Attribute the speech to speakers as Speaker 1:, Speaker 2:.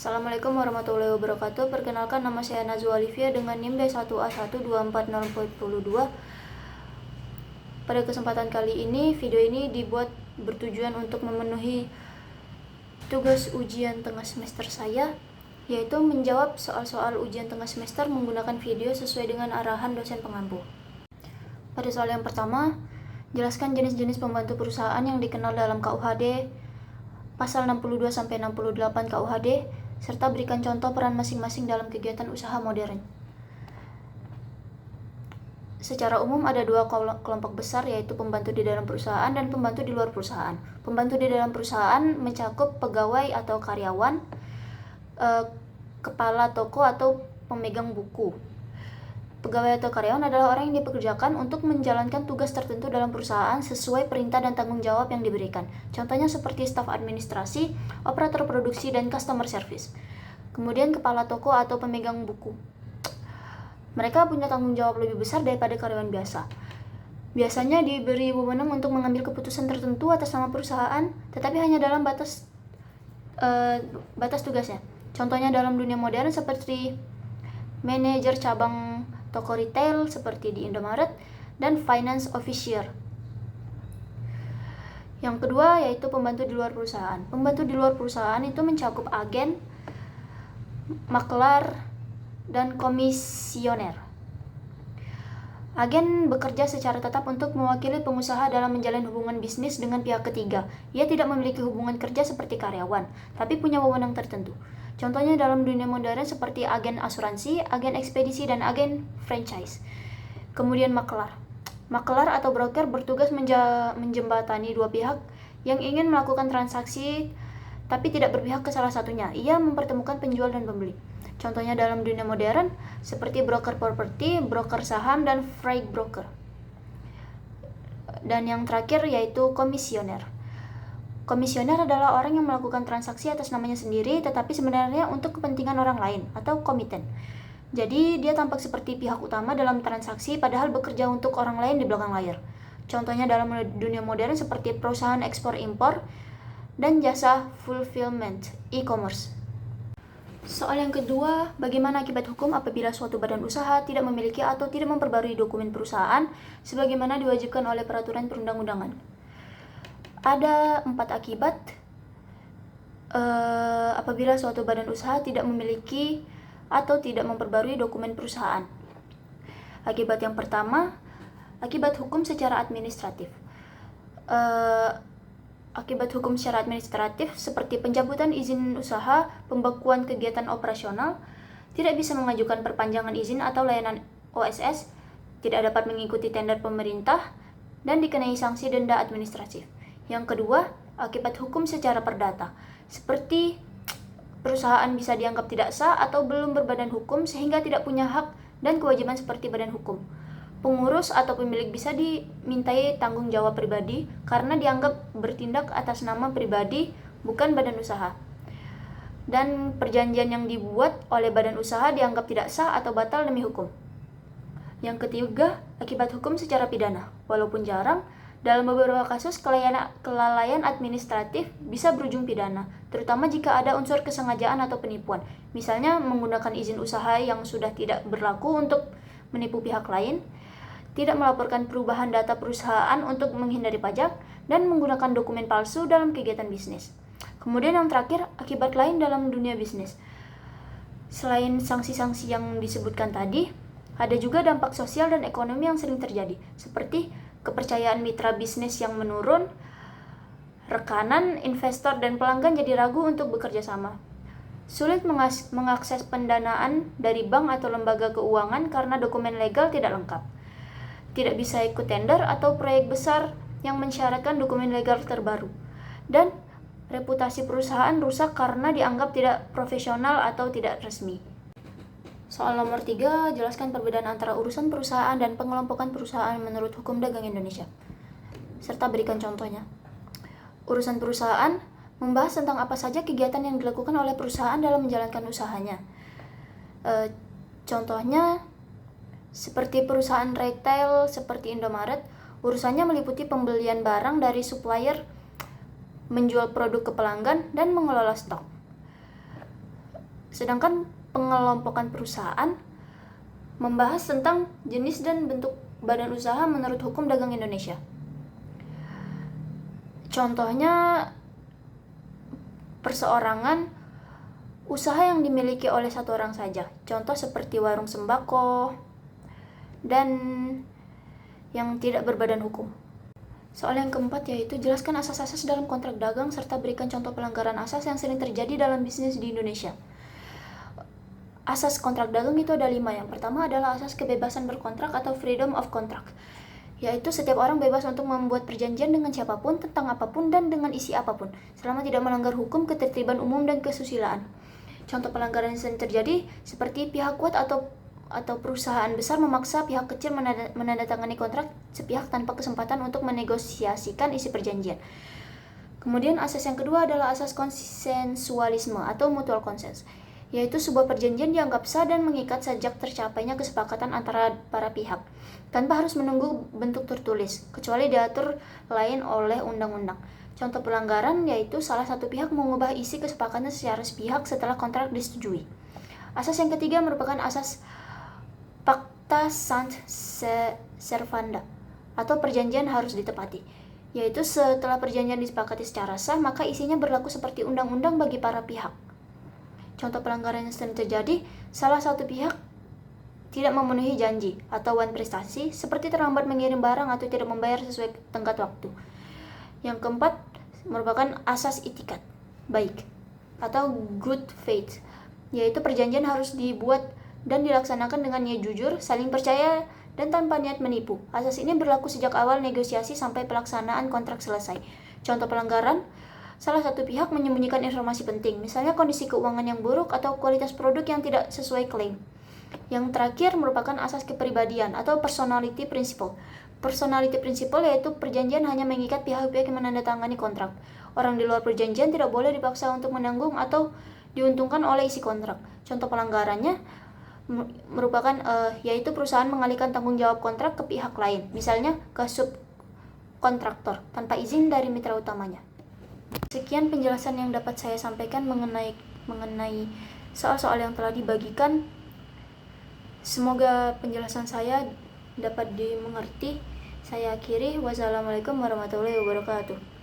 Speaker 1: Assalamualaikum warahmatullahi wabarakatuh. Perkenalkan, nama saya Nazwa Olivia dengan NIM B1A1244042. Pada kesempatan kali ini, video ini dibuat bertujuan untuk memenuhi tugas ujian tengah semester saya, yaitu menjawab soal-soal ujian tengah semester menggunakan video sesuai dengan arahan dosen pengampu. Pada soal yang pertama, jelaskan jenis-jenis pembantu perusahaan yang dikenal dalam KUHD pasal 62-68 KUHD, serta berikan contoh peran masing-masing dalam kegiatan usaha modern. Secara umum ada dua kelompok besar, yaitu pembantu di dalam perusahaan dan pembantu di luar perusahaan. Pembantu di dalam perusahaan mencakup pegawai atau karyawan, kepala toko atau pemegang buku. Pegawai atau karyawan adalah orang yang dipekerjakan untuk menjalankan tugas tertentu dalam perusahaan sesuai perintah dan tanggung jawab yang diberikan. Contohnya seperti staf administrasi, operator produksi, dan customer service. Kemudian kepala toko atau pemegang buku. Mereka punya tanggung jawab lebih besar daripada karyawan biasa. Biasanya diberi wewenang untuk mengambil keputusan tertentu atas nama perusahaan, tetapi hanya dalam batas tugasnya. Contohnya dalam dunia modern seperti manajer cabang toko retail seperti di Indomaret, dan finance officer. Yang kedua yaitu pembantu di luar perusahaan. Pembantu di luar perusahaan itu mencakup agen, maklar, dan komisioner. Agen bekerja secara tetap untuk mewakili pengusaha dalam menjalin hubungan bisnis dengan pihak ketiga. Ia tidak memiliki hubungan kerja seperti karyawan, tapi punya wewenang tertentu. Contohnya dalam dunia modern seperti agen asuransi, agen ekspedisi, dan agen franchise. Kemudian maklar. Maklar atau broker bertugas menjembatani dua pihak yang ingin melakukan transaksi tapi tidak berpihak ke salah satunya. Ia mempertemukan penjual dan pembeli. Contohnya dalam dunia modern seperti broker properti, broker saham, dan freight broker. Dan yang terakhir yaitu komisioner. Komisioner adalah orang yang melakukan transaksi atas namanya sendiri, tetapi sebenarnya untuk kepentingan orang lain atau komiten. Jadi dia tampak seperti pihak utama dalam transaksi, padahal bekerja untuk orang lain di belakang layar. Contohnya dalam dunia modern seperti perusahaan ekspor-impor dan jasa fulfillment, e-commerce. Soal yang kedua, bagaimana akibat hukum apabila suatu badan usaha tidak memiliki atau tidak memperbarui dokumen perusahaan sebagaimana diwajibkan oleh peraturan perundang-undangan. Ada 4 akibat apabila suatu badan usaha tidak memiliki atau tidak memperbarui dokumen perusahaan. Akibat yang pertama, akibat hukum secara administratif. Akibat hukum secara administratif seperti pencabutan izin usaha, pembekuan kegiatan operasional, tidak bisa mengajukan perpanjangan izin atau layanan OSS, tidak dapat mengikuti tender pemerintah, dan dikenai sanksi denda administratif. Yang kedua, akibat hukum secara perdata, seperti perusahaan bisa dianggap tidak sah atau belum berbadan hukum sehingga tidak punya hak dan kewajiban seperti badan hukum. Pengurus atau pemilik bisa dimintai tanggung jawab pribadi karena dianggap bertindak atas nama pribadi, bukan badan usaha. Dan perjanjian yang dibuat oleh badan usaha dianggap tidak sah atau batal demi hukum. Yang ketiga, akibat hukum secara pidana. Walaupun jarang, dalam beberapa kasus kelalaian administratif bisa berujung pidana, terutama jika ada unsur kesengajaan atau penipuan. Misalnya menggunakan izin usaha yang sudah tidak berlaku untuk menipu pihak lain, tidak melaporkan perubahan data perusahaan untuk menghindari pajak, dan menggunakan dokumen palsu dalam kegiatan bisnis. Kemudian yang terakhir, akibat lain dalam dunia bisnis. Selain sanksi-sanksi yang disebutkan tadi, ada juga dampak sosial dan ekonomi yang sering terjadi, seperti kepercayaan mitra bisnis yang menurun, rekanan, investor, dan pelanggan jadi ragu untuk bekerja sama. Sulit mengakses pendanaan dari bank atau lembaga keuangan karena dokumen legal tidak lengkap. Tidak bisa ikut tender atau proyek besar yang mensyaratkan dokumen legal terbaru. Dan reputasi perusahaan rusak karena dianggap tidak profesional atau tidak resmi. Soal nomor 3, jelaskan perbedaan antara urusan perusahaan dan pengelompokan perusahaan menurut hukum dagang Indonesia, serta berikan contohnya. Urusan perusahaan membahas tentang apa saja kegiatan yang dilakukan oleh perusahaan dalam menjalankan usahanya. Contohnya, seperti perusahaan retail seperti Indomaret, urusannya meliputi pembelian barang dari supplier, menjual produk ke pelanggan, dan mengelola stok. Sedangkan pengelompokan perusahaan membahas tentang jenis dan bentuk badan usaha menurut hukum dagang Indonesia. Contohnya, perseorangan usaha yang dimiliki oleh satu orang saja. Contoh seperti warung sembako dan yang tidak berbadan hukum. Soal yang keempat yaitu jelaskan asas-asas dalam kontrak dagang serta berikan contoh pelanggaran asas yang sering terjadi dalam bisnis di Indonesia. Asas kontrak dagang itu ada 5. Yang pertama adalah asas kebebasan berkontrak atau freedom of contract, yaitu setiap orang bebas untuk membuat perjanjian dengan siapapun, tentang apapun, dan dengan isi apapun, selama tidak melanggar hukum, ketertiban umum, dan kesusilaan. Contoh pelanggaran yang sering terjadi seperti pihak kuat atau perusahaan besar memaksa pihak kecil menandatangani kontrak sepihak tanpa kesempatan untuk menegosiasikan isi perjanjian. Kemudian asas yang kedua adalah asas konsensualisme atau mutual consent, yaitu sebuah perjanjian dianggap sah dan mengikat sejak tercapainya kesepakatan antara para pihak, tanpa harus menunggu bentuk tertulis, kecuali diatur lain oleh undang-undang. Contoh pelanggaran yaitu salah satu pihak mengubah isi kesepakatan secara sepihak setelah kontrak disetujui. Asas yang ketiga merupakan asas pacta sunt servanda atau perjanjian harus ditepati, yaitu setelah perjanjian disepakati secara sah, maka isinya berlaku seperti undang-undang bagi para pihak. Contoh pelanggaran yang sering terjadi, salah satu pihak tidak memenuhi janji atau wan prestasi, seperti terlambat mengirim barang atau tidak membayar sesuai tenggat waktu. Yang keempat merupakan asas itikat baik atau good faith, yaitu perjanjian harus dibuat dan dilaksanakan dengan niat jujur, saling percaya, dan tanpa niat menipu. Asas ini berlaku sejak awal negosiasi sampai pelaksanaan kontrak selesai. Contoh pelanggaran, salah satu pihak menyembunyikan informasi penting, misalnya kondisi keuangan yang buruk atau kualitas produk yang tidak sesuai klaim. Yang terakhir merupakan asas kepribadian atau personality principle. Personality principle yaitu perjanjian hanya mengikat pihak-pihak yang menandatangani kontrak. Orang di luar perjanjian tidak boleh dipaksa untuk menanggung atau diuntungkan oleh isi kontrak. Contoh pelanggarannya merupakan yaitu perusahaan mengalihkan tanggung jawab kontrak ke pihak lain, misalnya ke subkontraktor tanpa izin dari mitra utamanya. Sekian penjelasan yang dapat saya sampaikan mengenai soal-soal yang telah dibagikan. Semoga penjelasan saya dapat dimengerti. Saya akhiri. Wassalamualaikum warahmatullahi wabarakatuh.